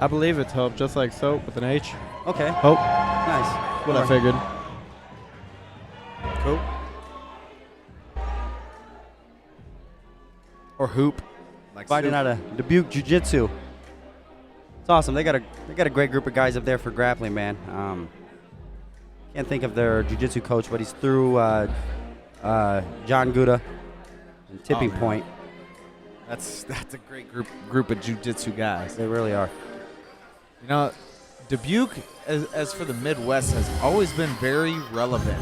I believe it's Hope, just like soap with an H. Okay. Hope. Nice. What I figured. Cool. Or Houp. Like Fighting out of Dubuque Jiu-Jitsu. It's awesome. They got a great group of guys up there for grappling, man. Can't think of their jiu-jitsu coach, but he's through John Gouda and Tipping Point. That's a great group of jiu-jitsu guys. They really are. You know, Dubuque, as for the Midwest, has always been very relevant.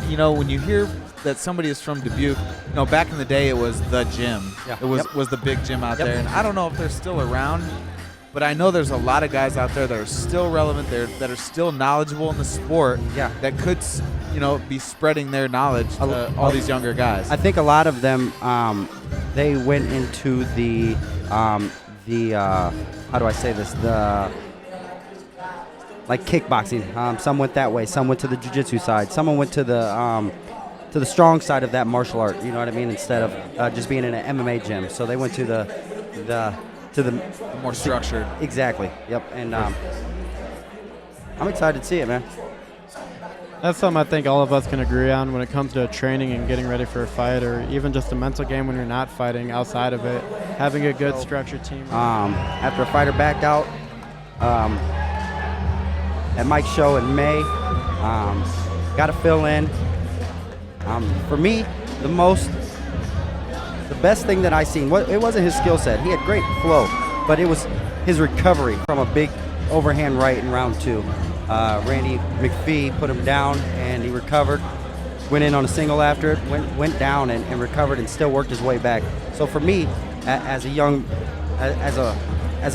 You know, when you hear that somebody is from Dubuque, you know, back in the day it was the gym. Yeah. It was the big gym out there, and I don't know if they're still around, but I know there's a lot of guys out there that are still relevant, that are still knowledgeable in the sport. Yeah. That could, you know, be spreading their knowledge to all these younger guys. I think a lot of them, they went into the how do I say this? Like kickboxing. Some went that way. Some went to the jiu-jitsu side. Someone went to the strong side of that martial art. You know what I mean? Instead of just being in an MMA gym. So they went to the more structured. Exactly. Yep. And I'm excited to see it, man. That's something I think all of us can agree on when it comes to training and getting ready for a fight, or even just a mental game when you're not fighting outside of it. Having a good structured team. After a fighter backed out at Mike's show in May, got to fill in. For me, the best thing that I seen, it wasn't his skill set. He had great flow, but it was his recovery from a big overhand right in round 2. Randy McPhee put him down, and he recovered. Went in on a single after it, went down and recovered, and still worked his way back. So for me, as a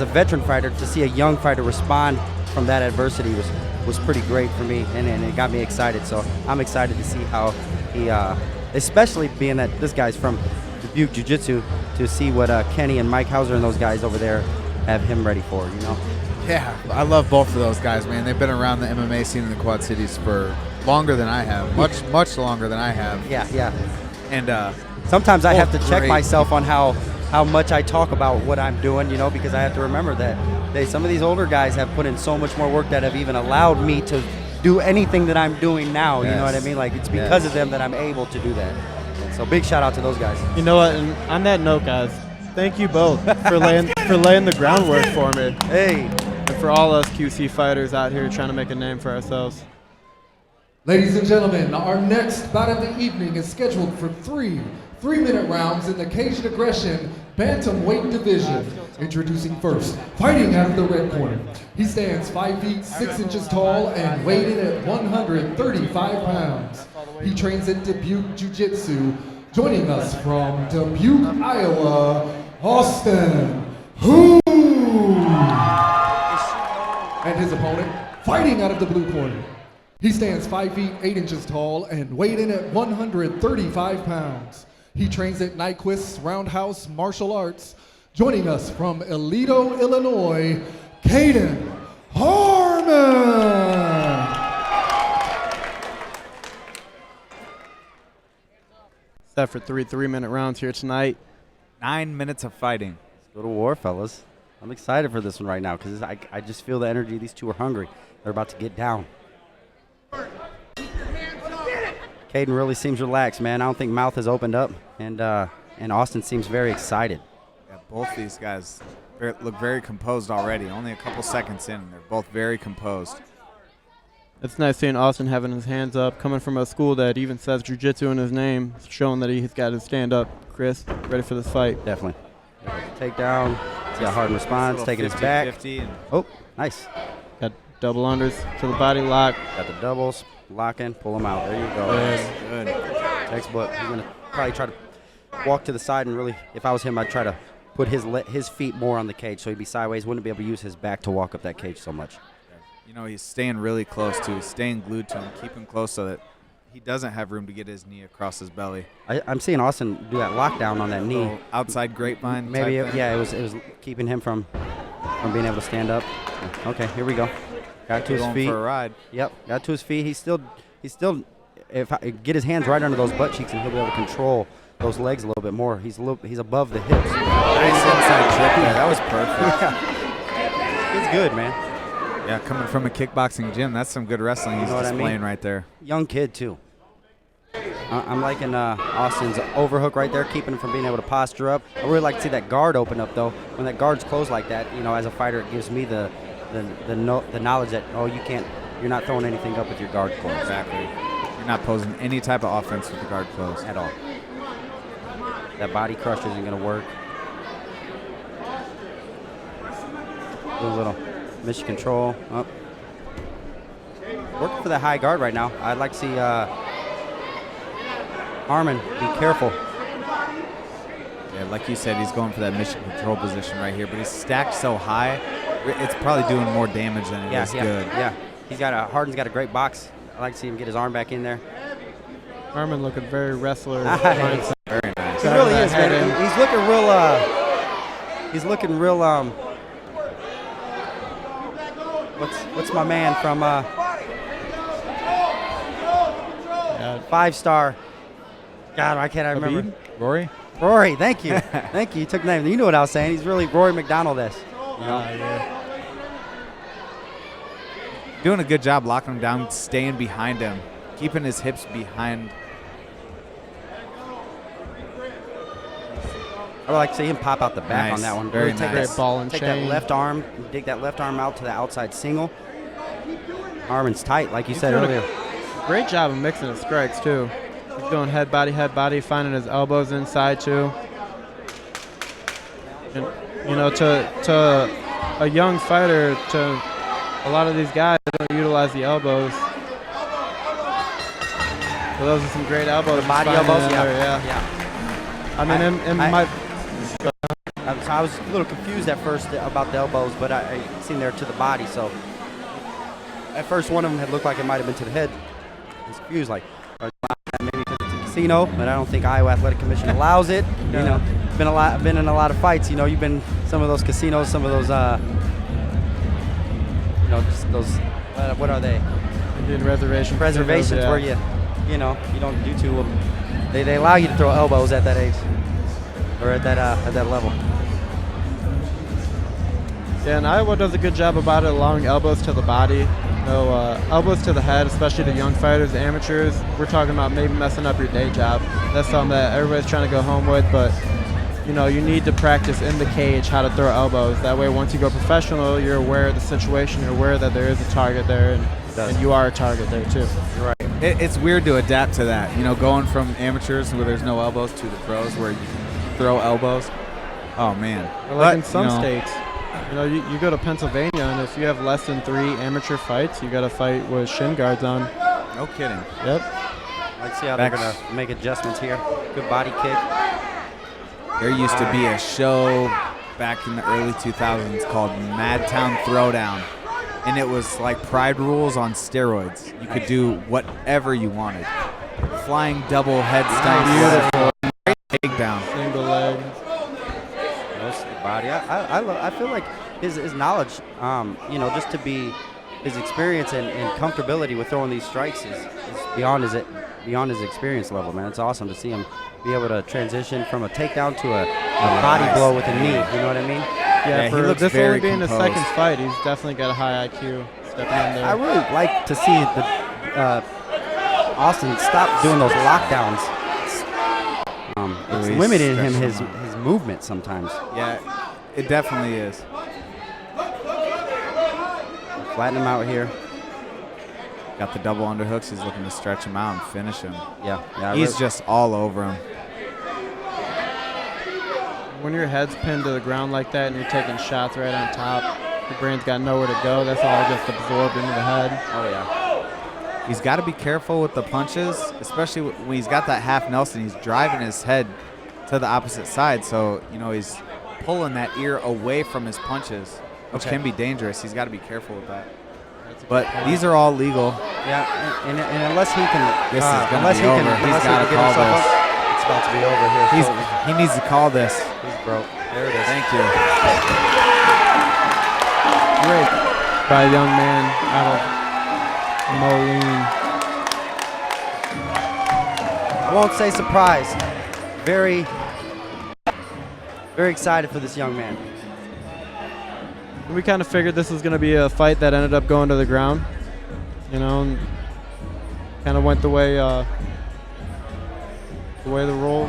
veteran fighter, to see a young fighter respond from that adversity was pretty great for me, and it got me excited. So I'm excited to see how he, especially being that this guy's from Dubuque Jiu-Jitsu, to see what Kenny and Mike Hauser and those guys over there have him ready for, you know? Yeah, I love both of those guys, man. They've been around the MMA scene in the Quad Cities for longer than I have, much longer than I have. Yeah. And sometimes I have to check myself on how much I talk about what I'm doing, you know, because I have to remember that some of these older guys have put in so much more work that have even allowed me to do anything that I'm doing now. You know what I mean? Like, it's because of them that I'm able to do that. So big shout out to those guys. You know what? And on that note, guys, thank you both for laying the groundwork for me. Hey. And for all us QC fighters out here trying to make a name for ourselves. Ladies and gentlemen, our next bout of the evening is scheduled for three-minute rounds in the Cajun Aggression Bantamweight division. Introducing first, fighting out of the red corner. He stands 5 feet 6 inches tall and weighed in at 135 pounds. He trains at Dubuque Jiu-Jitsu. Joining us from Dubuque, Iowa, Austin Houp. And his opponent, fighting out of the blue corner. He stands 5 feet 8 inches tall and weighed in at 135 pounds. He trains at Nyquist's Roundhouse Martial Arts. Joining us from Aledo, Illinois, Kaedin Harmon. Set for three-minute rounds here tonight. 9 minutes of fighting. Let's go to war, fellas. I'm excited for this one right now because I just feel the energy. These two are hungry. They're about to get down. Kaedin really seems relaxed, man. I don't think mouth has opened up, and Austin seems very excited. Yeah, both these guys look very composed already. Only a couple seconds in, and they're both very composed. It's nice seeing Austin having his hands up, coming from a school that even says jiu-jitsu in his name, showing that he's got his stand up. Chris, ready for this fight? Definitely. Takedown. See how Harden responds, taking his back. Oh, nice. Got double unders to the body lock. Got the doubles, lock in, pull him out. There you go. Good. Textbook. He's going to probably try to walk to the side, and really, if I was him, I'd try to put his feet more on the cage so he'd be sideways, wouldn't be able to use his back to walk up that cage so much. You know, he's staying really close to. He's staying glued to him, keep him close so that he doesn't have room to get his knee across his belly. I'm seeing Austin do that lockdown on that knee. Outside grapevine. Maybe it was keeping him from being able to stand up. Okay, here we go. Got to his feet. For a ride. Yep, got to his feet. He's still. If I get his hands right under those butt cheeks, and he'll be able to control those legs a little bit more. He's above the hips. Nice inside trick there. That was perfect. good, man. Yeah, coming from a kickboxing gym, that's some good wrestling he's know what I displaying mean? right there. Young kid, too. I'm liking Austin's overhook right there, keeping him from being able to posture up. I really like to see that guard open up, though. When that guard's closed like that, you know, as a fighter, it gives me the knowledge that, oh, you're not throwing anything up with your guard closed. Exactly. You're not posing any type of offense with the guard closed. At all. That body crush isn't going to work. Do a little mission control. Up. Working for the high guard right now. I'd like to see Harmon be careful. Yeah, like you said, he's going for that mission control position right here, but he's stacked so high, it's probably doing more damage than it is good. Yeah, Harden's got a great box. I'd like to see him get his arm back in there. Harmon looking very wrestler. Very nice. He really is, man. He's looking real. He's looking real. What's my man from? 5-star. God, I can't remember. Rory, thank you. Thank you. You took the name. You know what I was saying. He's really Rory McDonald-esque. You know? Yeah. Doing a good job locking him down, staying behind him, keeping his hips behind. I would like to see him pop out the back on that one. Very take nice. That, Ball and take chain. that left arm, dig that left arm out to the outside single. Harmon's tight, like you said earlier. Great job of mixing his strikes, too. He's going head, body, finding his elbows inside, too. And, you know, to a young fighter, to a lot of these guys don't utilize the elbows. So those are some great elbows. The body he's finding elbows, in there, yeah. I mean, So I was a little confused at first about the elbows, but I seen there to the body. So at first, one of them had looked like it might have been to the head. I was confused, like maybe because it's a casino, but I don't think Iowa Athletic Commission allows it. You know, been in a lot of fights. You know, you've been some of those casinos, some of those, you know, just those. What are they? Indian reservations Where you know, you don't do too. They allow you to throw elbows at that age, or at that level. Yeah, and Iowa does a good job about it, allowing elbows to the body. No elbows to the head, especially to young fighters, amateurs. We're talking about maybe messing up your day job. That's something that everybody's trying to go home with, but you know, you need to practice in the cage how to throw elbows. That way, once you go professional, you're aware of the situation, you're aware that there is a target there, and you are a target there too. You're right. It's weird to adapt to that. You know, going from amateurs where there's no elbows to the pros where you can throw elbows. Oh, man. Or like in some states, you know, you go to Pennsylvania, and if you have less than 3 amateur fights, you got to fight with shin guards on. No kidding. Yep. Let's see how they're going to make adjustments here. Good body kick. There used to be a show back in the early 2000s called Madtown Throwdown, and it was like Pride Rules on steroids. You could do whatever you wanted. Flying double head stomps. Beautiful. Takedown. Single leg. Body. I feel like his knowledge, you know, just to be his experience and comfortability with throwing these strikes is beyond his experience level, man. It's awesome to see him be able to transition from a takedown to a body blow with a knee. You know what I mean? Yeah, he for looks this very only being his composed. second fight, he's definitely got a high IQ stepping in there. I really like to see the Austin stop doing those lockdowns. It's He's limiting him stretching his movement sometimes. Yeah, it definitely is. Flatten him out here. Got the double underhooks. He's looking to stretch him out and finish him. Yeah. He's just all over him. When your head's pinned to the ground like that and you're taking shots right on top, your brain's got nowhere to go. That's all just absorbed into the head. Oh yeah. He's got to be careful with the punches, especially when he's got that half Nelson. He's driving his head to the opposite side, so you know he's pulling that ear away from his punches, which can be dangerous. He's got to be careful with that. But these are all legal. Yeah, and unless he can, This is going to be over. He's got to call this. It's about to be over here. He needs to call this. He's broke. There it is. Thank you. Great by a young man out of Moline. I won't say surprised. Very, very excited for this young man. We kind of figured this was going to be a fight that ended up going to the ground, you know, and kind of went the way you roll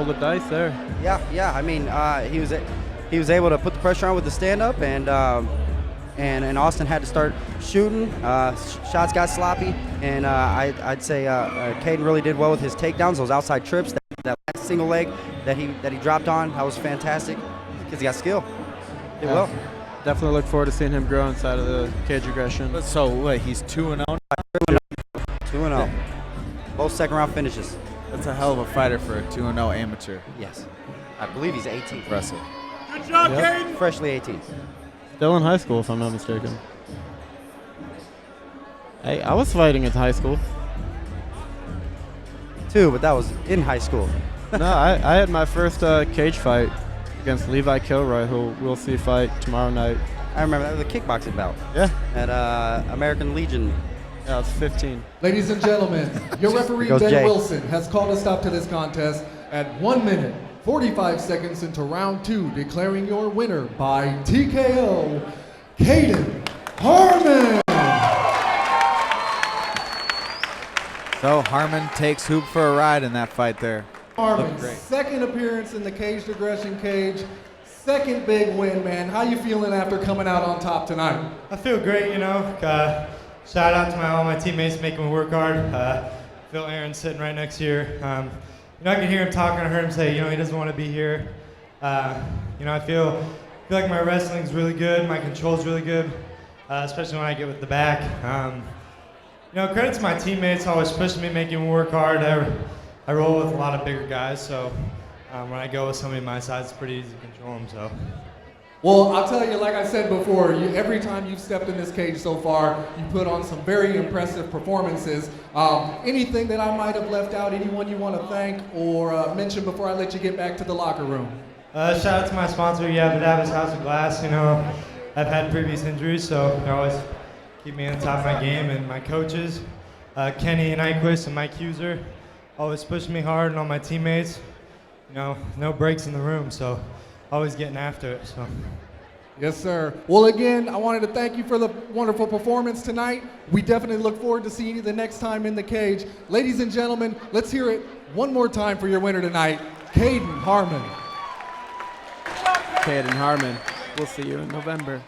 the dice there. Yeah. I mean, he was able to put the pressure on with the stand-up, and Austin had to start shooting. Shots got sloppy, and I'd say Kaedin really did well with his takedowns, those outside trips, that last single leg that he dropped on. That was fantastic because he got skill. Did well. Definitely look forward to seeing him grow inside of the cage aggression. So wait, he's 2-0. 2-0. Both second-round finishes. That's a hell of a fighter for a 2-0 amateur. Yes. I believe he's 18. Impressive. Good job, Kaedin. Freshly 18. Still in high school, if I'm not mistaken. Hey, I was fighting in high school. Too, but that was in high school. No, I had my first cage fight against Levi Kilroy, who we'll see fight tomorrow night. I remember that was a kickboxing bout. Yeah. At American Legion. Yeah, I was 15. Ladies and gentlemen, your referee, Goes Ben Jay. Wilson, has called a stop to this contest at 1 minute, 45 seconds into round 2, declaring your winner by TKO, Kaedin Harmon. So Harmon takes Houp for a ride in that fight there. Harmon, Looked great. second appearance in the caged aggression cage, second big win, man. How you feeling after coming out on top tonight? I feel great, you know. Shout out to all my teammates making me work hard. Phil Aaron's sitting right next here. You know, I can hear him talking. I heard him say, you know, he doesn't want to be here. You know, I feel like my wrestling's really good. My control's really good, especially when I get with the back. You know, credit to my teammates, always pushing me, making me work hard. I roll with a lot of bigger guys, so when I go with somebody my size, it's pretty easy to control them. So. Well, I'll tell you, like I said before, every time you've stepped in this cage so far, you put on some very impressive performances. Anything that I might have left out, anyone you want to thank or mention before I let you get back to the locker room? Shout out to my sponsor, Davis House of Glass. You know, I've had previous injuries, so they always keep me on top of my game. And my coaches, Kenny and Nyquist and Mike Huser, always pushing me hard, and all my teammates. You know, no breaks in the room, so always getting after it. So. Yes, sir. Well, again, I wanted to thank you for the wonderful performance tonight. We definitely look forward to seeing you the next time in the cage. Ladies and gentlemen, let's hear it one more time for your winner tonight, Kaedin Harmon. Kaedin Harmon. We'll see you in November.